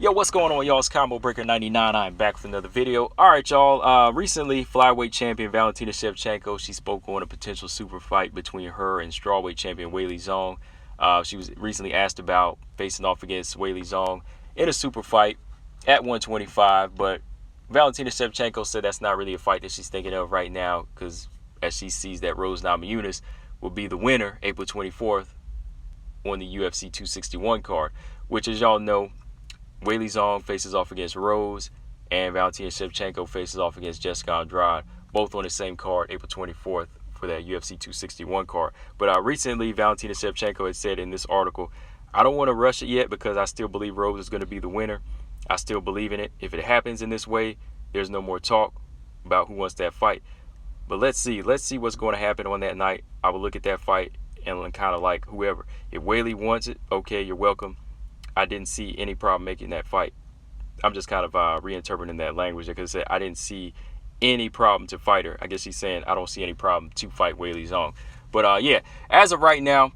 Yo, what's going on, y'all? It's Combo Breaker 99. I'm back with another video. All right, y'all. Recently, flyweight champion Valentina Shevchenko, she spoke on a potential super fight between her and strawweight champion Weili Zhang. She was recently asked about facing off against Weili Zhang in a super fight at 125, but Valentina Shevchenko said that's not really a fight that she's thinking of right now because as she sees that Rose Namajunas will be the winner April 24th on the UFC 261 card, which, as y'all know, Weili Zhang faces off against Rose, and Valentina Shevchenko faces off against Jessica Andrade, both on the same card, April 24th, for that UFC 261 card. But recently, Valentina Shevchenko had said in this article, I don't want to rush it yet because I still believe Rose is going to be the winner. I still believe in it. If it happens in this way, there's no more talk about who wants that fight. But let's see. Let's see what's going to happen on that night. I will look at that fight and kind of like whoever. If Weili wants it, okay, you're welcome. I didn't see any problem making that fight. I'm just kind of reinterpreting that language because I didn't see any problem to fight her. I guess he's saying I don't see any problem to fight Weili Zhang. But yeah, as of right now,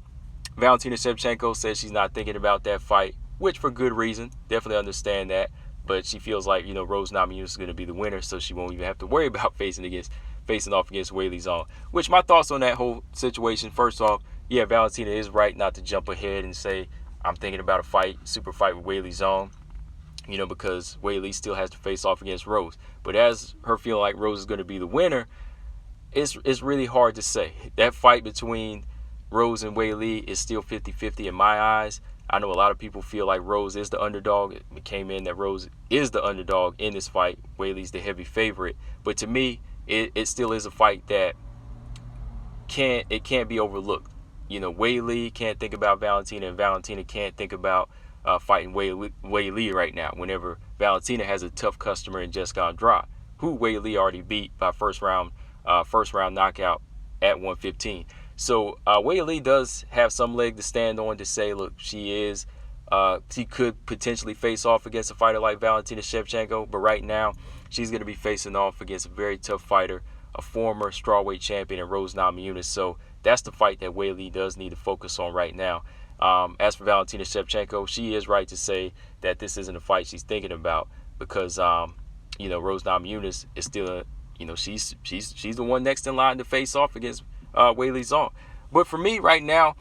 Valentina Shevchenko says she's not thinking about that fight, which for good reason. Definitely understand that. But she feels like, Rose Namajunas is going to be the winner, so she won't even have to worry about facing off against Weili Zhang. Which my thoughts on that whole situation, first off, yeah, Valentina is right not to jump ahead and say, I'm thinking about a fight, super fight with Weili Zhang, because Weili still has to face off against Rose. But as her feeling like Rose is going to be the winner, it's really hard to say. That fight between Rose and Weili is still 50-50 in my eyes. I know a lot of people feel like Rose is the underdog. It came in that Rose is the underdog in this fight. Weili's the heavy favorite. But to me, it still is a fight that can't be overlooked. Weili can't think about Valentina, and Valentina can't think about fighting Weili right now whenever Valentina has a tough customer in Jessica Andrade, who Weili already beat by first round knockout at 115. So Weili does have some leg to stand on to say, look, she could potentially face off against a fighter like Valentina Shevchenko, but right now she's going to be facing off against a very tough fighter, a former strawweight champion in Rose Namajunas. So that's the fight that Weili does need to focus on right now. As for Valentina Shevchenko, she is right to say that this isn't a fight she's thinking about because, Rose Namajunas is still, she's the one next in line to face off against Weili Zhang. But for me right now,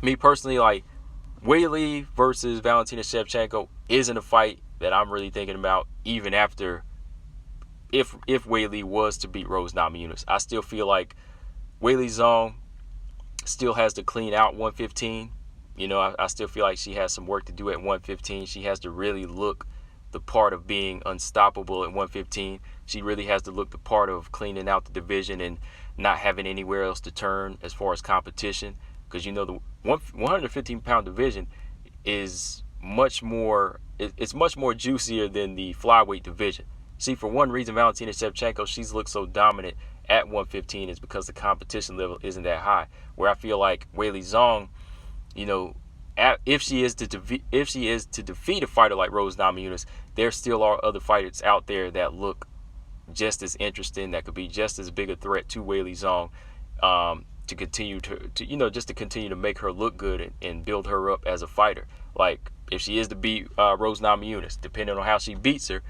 me personally, like Weili versus Valentina Shevchenko isn't a fight that I'm really thinking about even after if Weili was to beat Rose Namajunas. I still feel like Weili Zhang still has to clean out 115. I still feel like she has some work to do at 115. She has to really look the part of being unstoppable at 115. She really has to look the part of cleaning out the division and not having anywhere else to turn as far as competition. Because, the 115-pound division is much more juicier than the flyweight division. See, for one reason, Valentina Shevchenko, she's looked so dominant at 115 is because the competition level isn't that high. Where I feel like Weili Zhang, if she is to defeat a fighter like Rose Namajunas, there still are other fighters out there that look just as interesting, that could be just as big a threat to Weili Zhang, to continue to continue to make her look good and build her up as a fighter. Like if she is to beat Rose Namajunas, depending on how she beats her,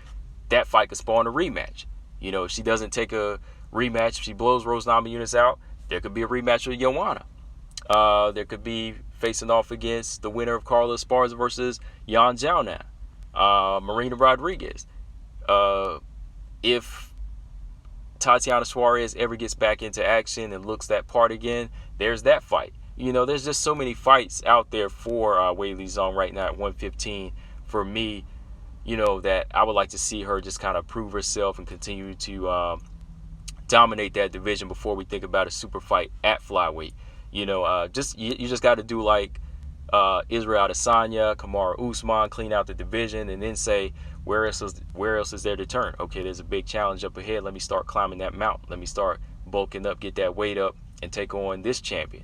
that fight could spawn a rematch. If she doesn't take a rematch, if she blows Rose Namajunas out, there could be a rematch with Wmma. There could be facing off against the winner of Carla Esparza versus Yan Zhao Marina Rodriguez. If Tatiana Suarez ever gets back into action and looks that part again, there's that fight. There's just so many fights out there for Weili Zhang right now at 115 for me, that I would like to see her just kind of prove herself and continue to dominate that division before we think about a super fight at flyweight. You just got to do like Israel Adesanya, Kamaru Usman, clean out the division, and then say where else is there to turn? Okay, there's a big challenge up ahead. Let me start climbing that mountain. Let me start bulking up, get that weight up, and take on this champion.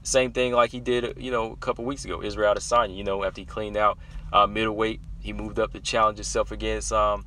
Same thing like he did, a couple weeks ago. Israel Adesanya, after he cleaned out middleweight, he moved up to challenge himself against Jan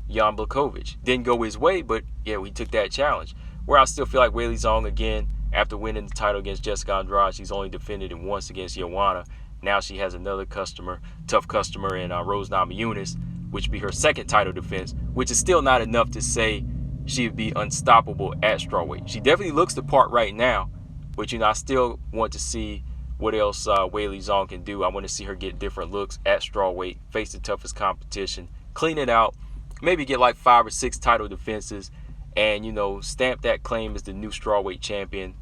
Blachowicz. Didn't go his way, but yeah, he took that challenge. Where I still feel like Weili Zhang, again, after winning the title against Jessica Andrade, she's only defended it once against Wmma. Now she has another customer, tough customer in Rose Namajunas, which would be her second title defense, which is still not enough to say she would be unstoppable at strawweight. She definitely looks the part right now, but I still want to see what else Weili Zhang can do. I want to see her get different looks at strawweight, face the toughest competition, clean it out, maybe get like 5 or 6 title defenses, and stamp that claim as the new strawweight champion.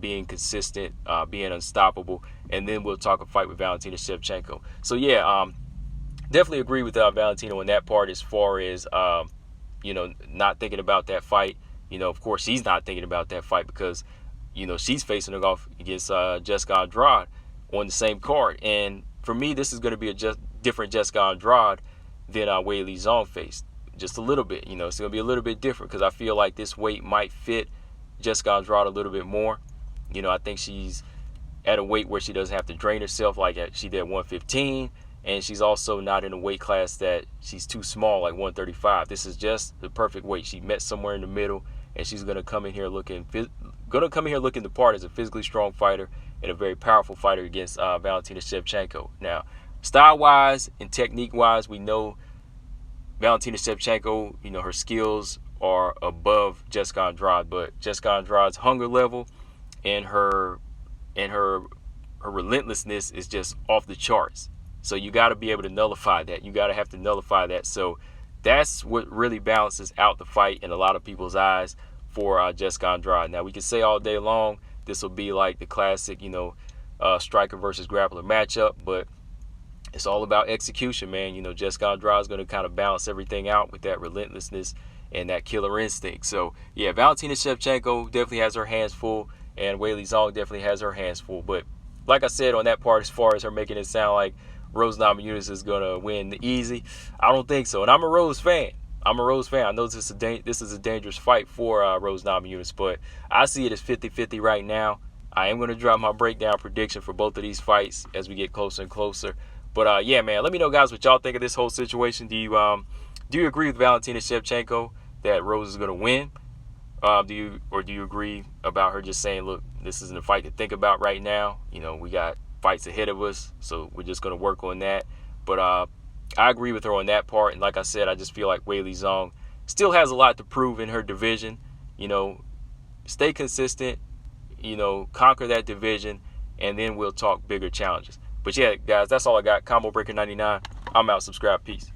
Being consistent, being unstoppable, and then we'll talk a fight with Valentina Shevchenko. So yeah, definitely agree with Valentina on that part as far as not thinking about that fight. Of course she's not thinking about that fight because she's facing her off against Jessica Andrade on the same card, and for me this is going to be a different Jessica Andrade than Weili Zhang faced. Just a little bit. It's going to be a little bit different because I feel like this weight might fit Jessica Andrade a little bit more. I think she's at a weight where she doesn't have to drain herself like she did at 115, and she's also not in a weight class that she's too small like 135. This is just the perfect weight. She met somewhere in the middle, and she's going to come in here looking the part as a physically strong fighter and a very powerful fighter against Valentina Shevchenko. Now, style-wise and technique-wise, we know Valentina Shevchenko, her skills are above Jessica Andrade, but Jessica Andrade's hunger level and her relentlessness is just off the charts. So you got to be able to nullify that. You got to have to nullify that. So that's what really balances out the fight in a lot of people's eyes for Jessica Andrade. Now, we can say all day long this will be like the classic, striker versus grappler matchup, but it's all about execution, man. Jessica Andrade is going to kind of balance everything out with that relentlessness and that killer instinct. So, yeah, Valentina Shevchenko definitely has her hands full, and Weili Zhang definitely has her hands full. But like I said on that part, as far as her making it sound like Rose Namajunas is going to win easy, I don't think so. And I'm a Rose fan. I know this is a dangerous fight for Rose Namajunas, but I see it as 50-50 right now. I am going to drop my breakdown prediction for both of these fights as we get closer and closer. But, yeah, man, let me know, guys, what y'all think of this whole situation. Do you agree with Valentina Shevchenko that Rose is going to win? Do you agree about her just saying, look, this isn't a fight to think about right now. We got fights ahead of us, so we're just going to work on that. But I agree with her on that part. And like I said, I just feel like Weili Zhang still has a lot to prove in her division. Stay consistent, conquer that division, and then we'll talk bigger challenges. But yeah, guys, that's all I got. Combo Breaker 99. I'm out. Subscribe. Peace.